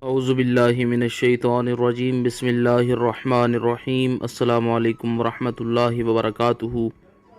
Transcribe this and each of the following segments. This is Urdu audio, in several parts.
اعوذ باللہ من الشیطان الرجیم بسم اللہ الرحمن الرحیم السلام علیکم ورحمۃ اللہ وبرکاتہ۔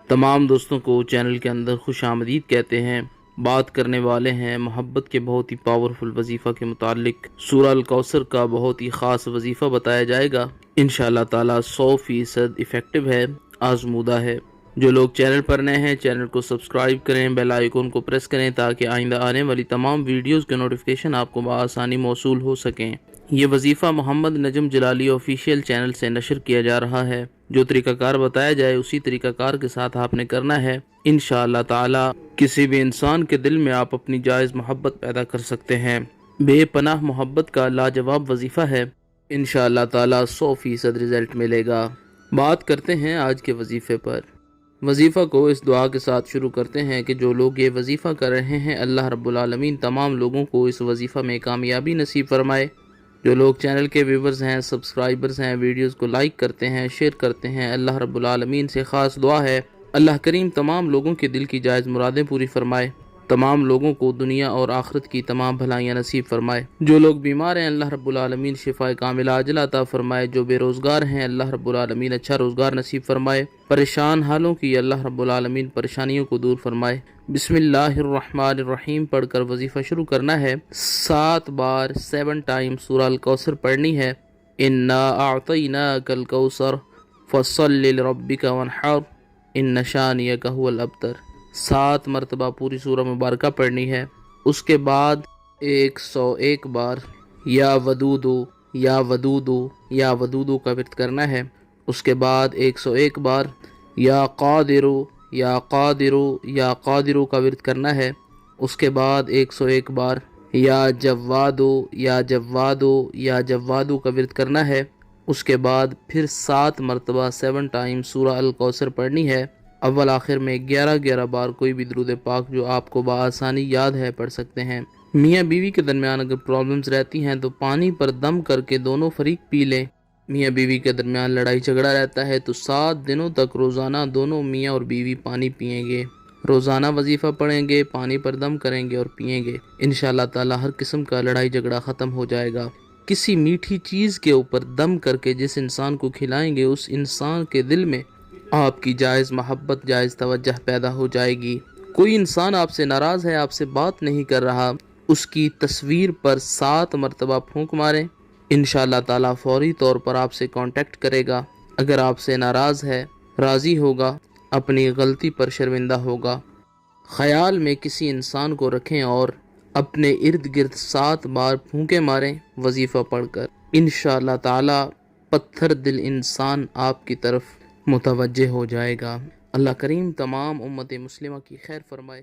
تمام دوستوں کو چینل کے اندر خوش آمدید کہتے ہیں۔ بات کرنے والے ہیں محبت کے بہت ہی پاورفل وظیفہ کے متعلق۔ سورہ الکوثر کا بہت ہی خاص وظیفہ بتایا جائے گا، انشاءاللہ تعالی 100% افیکٹو ہے، آزمودہ ہے۔ جو لوگ چینل پر نئے ہیں چینل کو سبسکرائب کریں، بیل آئیکن کو پریس کریں تاکہ آئندہ آنے والی تمام ویڈیوز کے نوٹیفیکیشن آپ کو بآسانی موصول ہو سکیں۔ یہ وظیفہ محمد نجم جلالی آفیشیل چینل سے نشر کیا جا رہا ہے۔ جو طریقہ کار بتایا جائے اسی طریقہ کار کے ساتھ آپ نے کرنا ہے۔ انشاءاللہ تعالی کسی بھی انسان کے دل میں آپ اپنی جائز محبت پیدا کر سکتے ہیں۔ بے پناہ محبت کا لاجواب وظیفہ ہے، انشاءاللہ تعالی 100% رزلٹ ملے گا۔ بات کرتے ہیں آج کے وظیفے پر۔ وظیفہ کو اس دعا کے ساتھ شروع کرتے ہیں کہ جو لوگ یہ وظیفہ کر رہے ہیں اللہ رب العالمین تمام لوگوں کو اس وظیفہ میں کامیابی نصیب فرمائے۔ جو لوگ چینل کے ویورز ہیں، سبسکرائبرز ہیں، ویڈیوز کو لائک کرتے ہیں، شیئر کرتے ہیں، اللہ رب العالمین سے خاص دعا ہے اللہ کریم تمام لوگوں کے دل کی جائز مرادیں پوری فرمائے، تمام لوگوں کو دنیا اور آخرت کی تمام بھلائیاں نصیب فرمائے۔ جو لوگ بیمار ہیں اللہ رب العالمین شفا کاملہ عاجلہ عطا فرمائے۔ جو بے روزگار ہیں اللہ رب العالمین اچھا روزگار نصیب فرمائے۔ پریشان حالوں کی اللہ رب العالمین پریشانیوں کو دور فرمائے۔ بسم اللہ الرحمن الرحیم پڑھ کر وظیفہ شروع کرنا ہے۔ 7 بار 7 ٹائم سورہ الکوثر پڑھنی ہے۔ انا اعطیناک الکوثر فصل لربک وانحر ان شانئک هو الابتر۔ 7 مرتبہ پوری سورہ مبارکہ پڑھنی ہے۔ اس کے بعد 101 بار یا ودودو یا ودودو یا ودودو کا ورد کرنا ہے۔ اس کے بعد 101 بار یا قادرو یا قادرو یا قادرو کا ورد کرنا ہے۔ اس کے بعد 101 بار یا جوادو یا جوادو یا جوادو کا ورد کرنا ہے۔ اس کے بعد پھر 7 مرتبہ 7 ٹائم سورہ الکوثر پڑھنی ہے۔ اول آخر میں 11 بار کوئی بھی درود پاک جو آپ کو بآسانی یاد ہے پڑھ سکتے ہیں۔ میاں بیوی کے درمیان اگر پرابلمز رہتی ہیں تو پانی پر دم کر کے دونوں فریق پی لیں۔ میاں بیوی کے درمیان لڑائی جھگڑا رہتا ہے تو 7 دنوں تک روزانہ دونوں میاں اور بیوی پانی پئیں گے، روزانہ وظیفہ پڑھیں گے، پانی پر دم کریں گے اور پئیں گے۔ انشاءاللہ تعالی ہر قسم کا لڑائی جھگڑا ختم ہو جائے گا۔ کسی میٹھی چیز کے اوپر دم کر کے جس انسان کو کھلائیں گے اس انسان کے دل میں آپ کی جائز محبت، جائز توجہ پیدا ہو جائے گی۔ کوئی انسان آپ سے ناراض ہے، آپ سے بات نہیں کر رہا، اس کی تصویر پر 7 مرتبہ پھونک ماریں، انشاءاللہ تعالی فوری طور پر آپ سے کانٹیکٹ کرے گا۔ اگر آپ سے ناراض ہے، راضی ہوگا، اپنی غلطی پر شرمندہ ہوگا۔ خیال میں کسی انسان کو رکھیں اور اپنے ارد گرد 7 بار پھونکے ماریں وظیفہ پڑھ کر، انشاءاللہ تعالی پتھر دل انسان آپ کی طرف متوجہ ہو جائے گا۔ اللہ کریم تمام امت مسلمہ کی خیر فرمائے۔